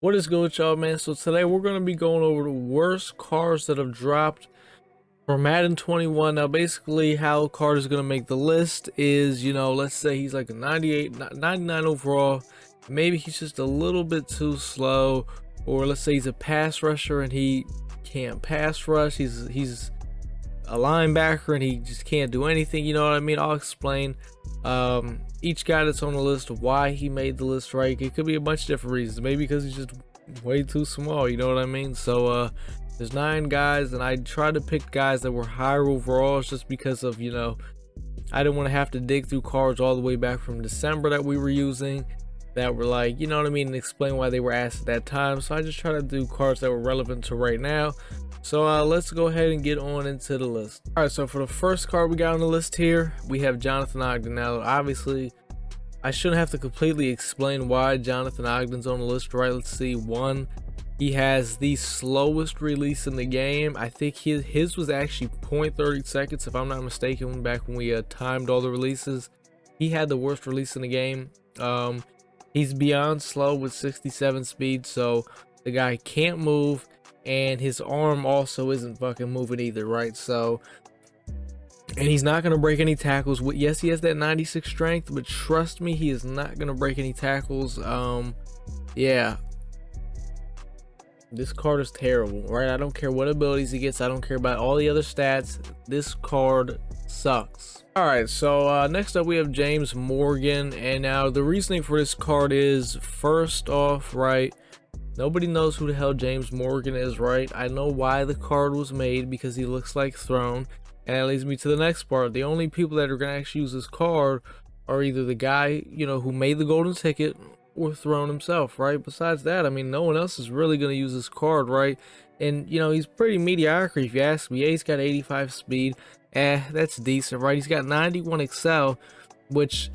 What is good, y'all, man? So today we're going to be going over the worst cards that have dropped for Madden 21. Now, basically, how a card is going to make the list is, let's say he's like a 98, 99 overall. Maybe he's just a little bit too slow, or let's say he's a pass rusher and he can't pass rush. He's a linebacker and he just can't do anything. You know what I mean? I'll explain each guy that's on the list, why he made the list, right? It could be a bunch of different reasons. Maybe because he's just way too small, you know what I mean? So there's 9 guys, and I tried to pick guys that were higher overalls just because of, I didn't want to have to dig through cards all the way back from December that we were using that were like, you know what I mean, and explain why they were asked at that time. So I just try to do cards that were relevant to right now. So let's go ahead and get on into the list. All right, so for the first card we got on the list here, we have Jonathan Ogden. Now, obviously, I shouldn't have to completely explain why Jonathan Ogden's on the list, right? Let's see. One, he has the slowest release in the game. I think his was actually 0.30 seconds, if I'm not mistaken, back when we timed all the releases. He had the worst release in the game. He's beyond slow with 67 speed, so the guy can't move, and his arm also isn't fucking moving either, right? So, and he's not going to break any tackles. Yes, he has that 96 strength, but trust me, he is not going to break any tackles. Yeah, this card is terrible, right? I don't care what abilities he gets. I don't care about all the other stats. This card sucks. All right, so next up we have James Morgan. And now the reasoning for this card is, first off, right, nobody knows who the hell James Morgan is, right? I know why the card was made, because he looks like Throne. And that leads me to the next part. The only people that are going to actually use this card are either the guy, who made the golden ticket, or Throne himself, right? Besides that, I mean, no one else is really going to use this card, right? And, he's pretty mediocre if you ask me. Yeah, he's got 85 speed. That's decent, right? He's got 91 excel, which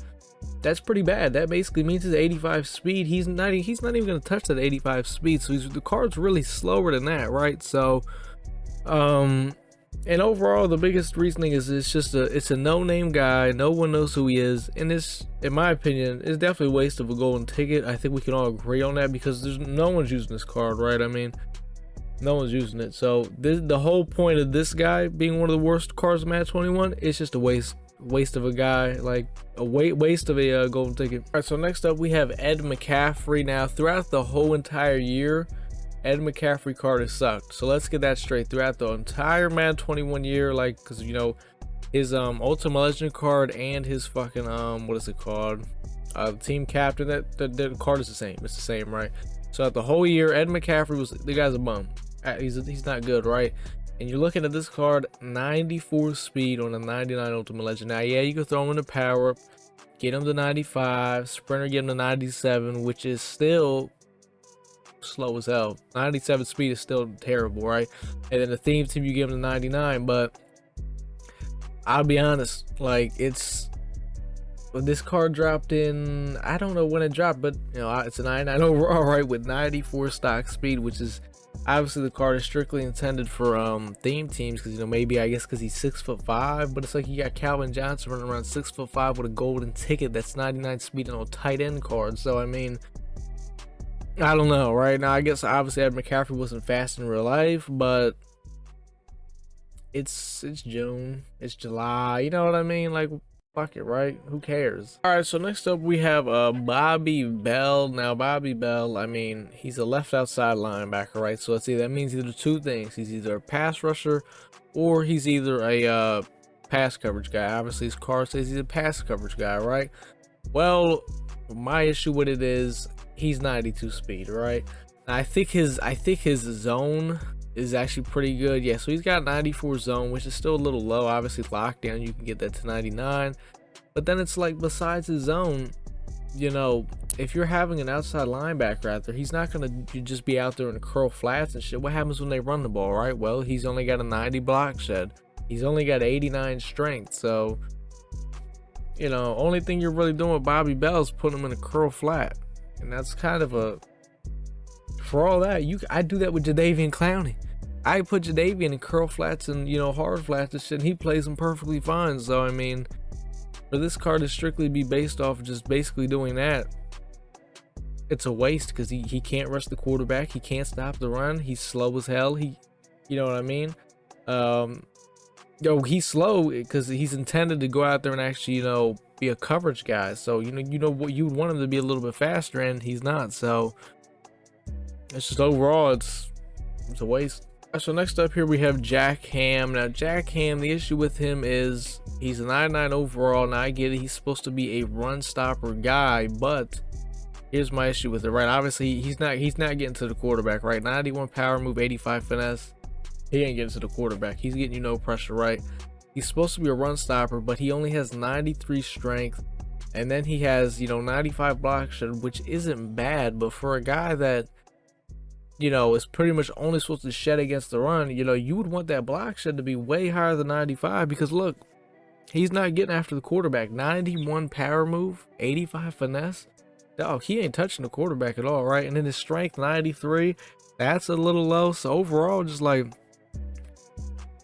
that's pretty bad. That basically means his 85 speed, he's not even going to touch that 85 speed. So the card's really slower than that, right? So, and overall, the biggest reasoning is it's a no-name guy. No one knows who he is, and this, in my opinion, is definitely a waste of a golden ticket. I think we can all agree on that, because no one's using this card, right? I mean, no one's using it. So the whole point of this guy being one of the worst cards in Madden 21, it's just a waste of a guy, like a waste of a golden ticket. All right, so next up we have Ed McCaffrey. Now, throughout the whole entire year, Ed McCaffrey card has sucked. So let's get that straight. Throughout the entire Madden 21 year, like, because his Ultimate Legend card and his fucking what is it called, team captain, that card is the same. It's the same, right? So at the whole year, Ed McCaffrey the guy's a bum. He's not good, right? And you're looking at this card, 94 speed on a 99 Ultimate Legend. Now, yeah, you can throw him in the power up, get him to 95, sprinter get him to 97, which is still slow as hell. 97 speed is still terrible, right? And then the theme team, you give him to 99. But I'll be honest, like, when this card dropped in, I don't know when it dropped, but it's a 99 overall, right, with 94 stock speed, which is obviously the card is strictly intended for theme teams, because maybe, I guess, because he's 6'5", but it's like you got Calvin Johnson running around 6'5" with a golden ticket that's 99 speed and a tight end card. So I mean, I don't know, right? Now, I guess obviously Ed McCaffrey wasn't fast in real life, but it's June, it's July, you know what I mean? Like, fuck it, right? Who cares? All right, so next up we have Bobby Bell. Now, Bobby Bell, I mean, he's a left outside linebacker, right? So let's see, that means either two things. He's either a pass rusher, or he's either a pass coverage guy. Obviously, his card says he's a pass coverage guy, right? Well, my issue with it is he's 92 speed, right? I think his zone is actually pretty good. Yeah, so he's got 94 zone, which is still a little low. Obviously, lockdown, you can get that to 99. But then it's like, besides his zone, if you're having an outside linebacker out there, he's not going to just be out there and curl flats and shit. What happens when they run the ball, right? Well, he's only got a 90 block shed. He's only got 89 strength. So, only thing you're really doing with Bobby Bell is putting him in a curl flat. And that's kind of for all that, I do that with Jadeveon Clowney. I put Jadeveon in curl flats and, hard flats and shit, and he plays them perfectly fine. So, I mean, for this card to strictly be based off of just basically doing that, it's a waste because he can't rush the quarterback, he can't stop the run, he's slow as hell. You know what I mean? He's slow because he's intended to go out there and actually, be a coverage guy. So what you would want him to be a little bit faster, and he's not. So it's just overall, it's a waste. So next up here we have Jack Ham. Now Jack Ham, the issue with him is he's a 99 overall. Now I get it, he's supposed to be a run stopper guy, but here's my issue with it, right? Obviously he's not getting to the quarterback, right? 91 power move, 85 finesse. He ain't getting to the quarterback. He's getting you no pressure, right? He's supposed to be a run stopper, but he only has 93 strength, and then he has 95 block shed, which isn't bad, but for a guy that is pretty much only supposed to shed against the run, you would want that block shed to be way higher than 95, because look, he's not getting after the quarterback. 91 power move, 85 finesse. Dog, he ain't touching the quarterback at all, right? And then his strength 93, that's a little low. So overall, just like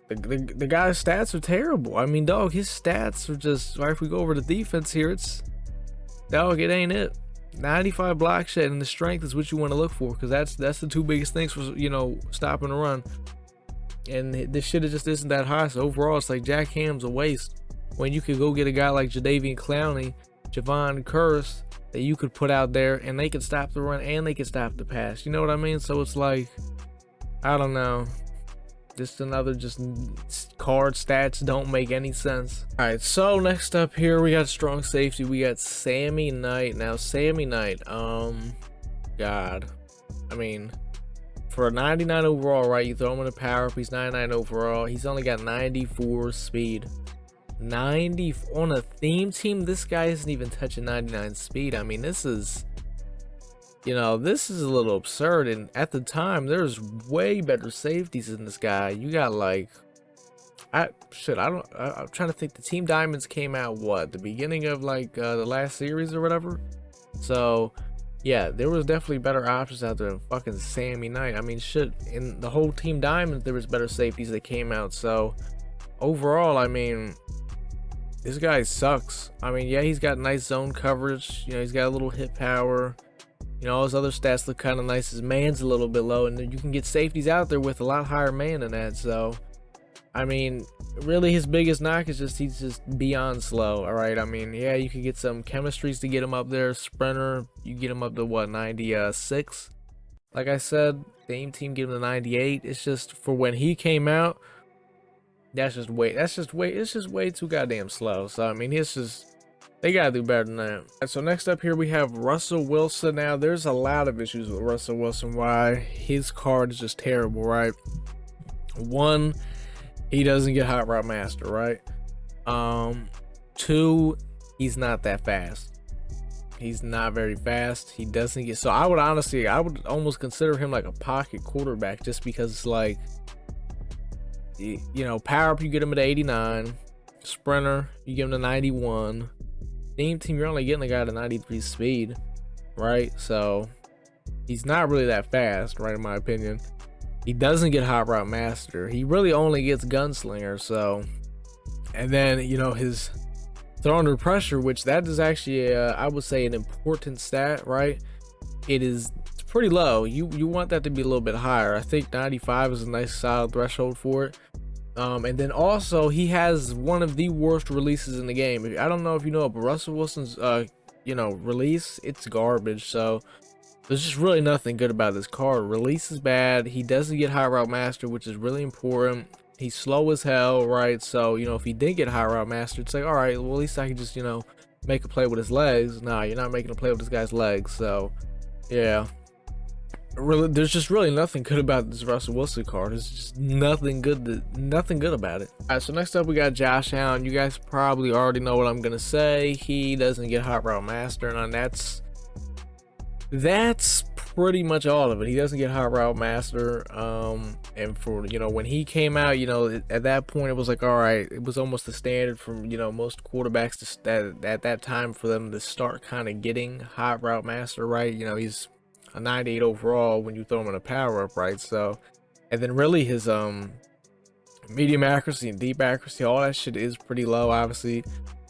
the guy's stats are terrible. I mean, dog, his stats are just, right? If we go over the defense here, it ain't it. 95 block shed and the strength is what you want to look for, because that's the two biggest things for stopping the run. And this shit just isn't that high. So overall, it's like Jack Ham's a waste when you could go get a guy like Jadeveon Clowney, Javon Curse, that you could put out there and they could stop the run and they could stop the pass. You know what I mean? So it's like, I don't know. Just another card stats don't make any sense. All right, so next up here we got strong safety. We got Sammy Knight. Now Sammy Knight, God, I mean, for a 99 overall, right? You throw him in a power up, he's 99 overall. He's only got 94 speed. 90 on a theme team. This guy isn't even touching 99 speed. I mean, this is this is a little absurd. And at the time, there's way better safeties than this guy. You got like, I'm trying to think. The Team Diamonds came out the beginning of like the last series or whatever. So yeah, there was definitely better options out there than fucking Sammy Knight. I mean, shit, in the whole Team Diamonds there was better safeties that came out. So overall, I mean, this guy sucks. I mean, yeah, he's got nice zone coverage. He's got a little hit power. All his other stats look kind of nice. His man's a little bit low, and then you can get safeties out there with a lot higher man than that. So, I mean, really his biggest knock is he's just beyond slow. All right. I mean, yeah, you could get some chemistries to get him up there. Sprinter, you get him up to 96. Like I said, the aim team gave him the 98. It's just for when he came out. It's just way too goddamn slow. So I mean, they gotta do better than that. Right, so next up here we have Russell Wilson. Now there's a lot of issues with Russell Wilson. Why? His card is just terrible, right? One, he doesn't get hot route master, right? Two, he's not that fast. He's not very fast. He doesn't get, so I would almost consider him like a pocket quarterback, just because it's like, power up, you get him at 89. Sprinter, you give him to 91. Theme team, you're only getting a guy to 93 speed, right? So he's not really that fast, right? In my opinion, he doesn't get hot route master. He really only gets gunslinger. So, and then his throw under pressure, which that is actually I would say an important stat, right? It's pretty low. You want that to be a little bit higher. I think 95 is a nice solid threshold for it. And then also he has one of the worst releases in the game. I don't know if you know, but Russell Wilson's release, it's garbage. So there's just really nothing good about this card. Release is bad. He doesn't get high route master, which is really important. He's slow as hell, right? So if he did get high route master, it's like, all right, well, at least I can just make a play with his legs. Nah, you're not making a play with this guy's legs. So yeah, really, there's just really nothing good about this Russell Wilson card. There's just nothing good about it. All right, so next up we got Josh Allen. You guys probably already know what I'm gonna say. He doesn't get hot route master, and that's pretty much all of it. He doesn't get hot route master. And for when he came out, at that point it was like, all right, it was almost the standard for most quarterbacks at that time for them to start kind of getting hot route master, right? He's a 98 overall when you throw him in a power up, right? So, and then really his medium accuracy and deep accuracy, all that shit is pretty low. Obviously,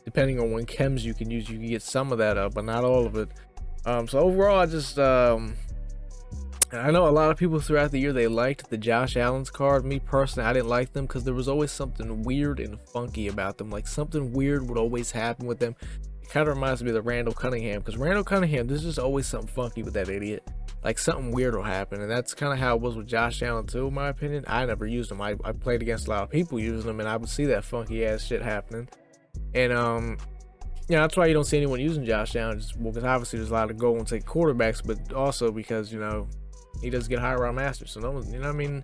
depending on what chems you can use, you can get some of that up, but not all of it. So overall, I just I know a lot of people throughout the year they liked the Josh Allen's card. Me personally, I didn't like them because there was always something weird and funky about them. Like something weird would always happen with them. It kind of reminds me of the Randall Cunningham, because Randall Cunningham, there's just always something funky with that idiot. Like something weird will happen, and that's kind of how it was with Josh Allen too, in my opinion. I never used him. I played against a lot of people using them, and I would see that funky ass shit happening. And yeah, that's why you don't see anyone using Josh Allen, just because obviously there's a lot of go and take quarterbacks, but also because, you know, he does get high route master. So no one, you know what I mean?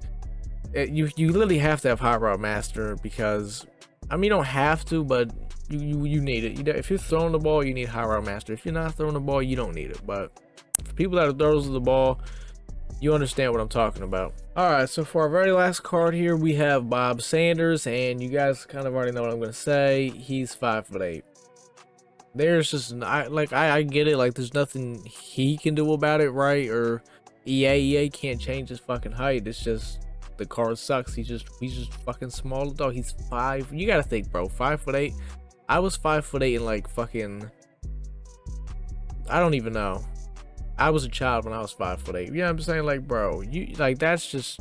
You literally have to have high route master, because I mean, you don't have to, but you need it. If you're throwing the ball, you need high route master. If you're not throwing the ball, you don't need it. But for people that are throwers of the ball, you understand what I'm talking about. All right, so for our very last card here, we have Bob Sanders, and you guys kind of already know what I'm gonna say. He's 5'8". There's just I get it. Like there's nothing he can do about it, right? Or EA can't change his fucking height. It's just the card sucks. He's just fucking small dog. He's 5. You gotta think, bro. 5'8". I was 5'8" and like fucking, I don't even know. I was a child when I was 5'8". You know what I'm saying? Like, bro, you like that's just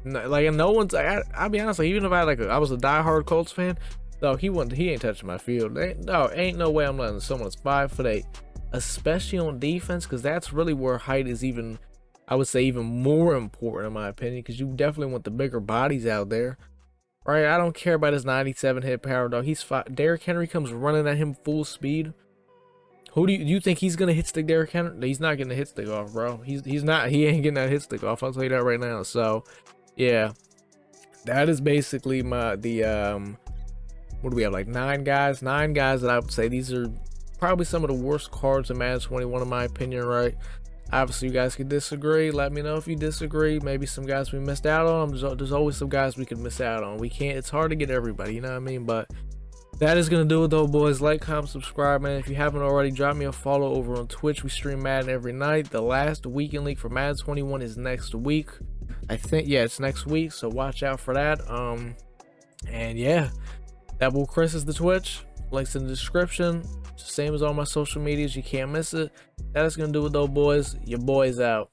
like, and no one's. I'll be honest. Like, even if I was a diehard Colts fan, no, he ain't touching my field. Ain't no way I'm letting someone that's 5'8", especially on defense, because that's really where height is even, I would say, even more important in my opinion, because you definitely want the bigger bodies out there, right? I don't care about his 97 hit power, dog. He's 5. Derrick Henry comes running at him full speed. Who do you think he's gonna hit stick Derrick Henry? He's not getting the hit stick off, bro. He's not. He ain't getting that hit stick off. I'll tell you that right now. So, yeah, that is basically what do we have, like 9 guys that I would say these are probably some of the worst cards in Madden 21 in my opinion, right? Obviously you guys could disagree. Let me know if you disagree. Maybe some guys we missed out on. There's always some guys we could miss out on. We can't, it's hard to get everybody, you know what I mean? But that is gonna do it though, boys. Like, comment, subscribe, man. If you haven't already, drop me a follow over on Twitch. We stream Madden every night. The last weekend league for Madden 21 is next week, I think. Yeah, it's next week, so watch out for that. And yeah, that will Chris is the Twitch. Links in the description. Same as all my social medias. You can't miss it. That is gonna do it though, boys. Your boy's out.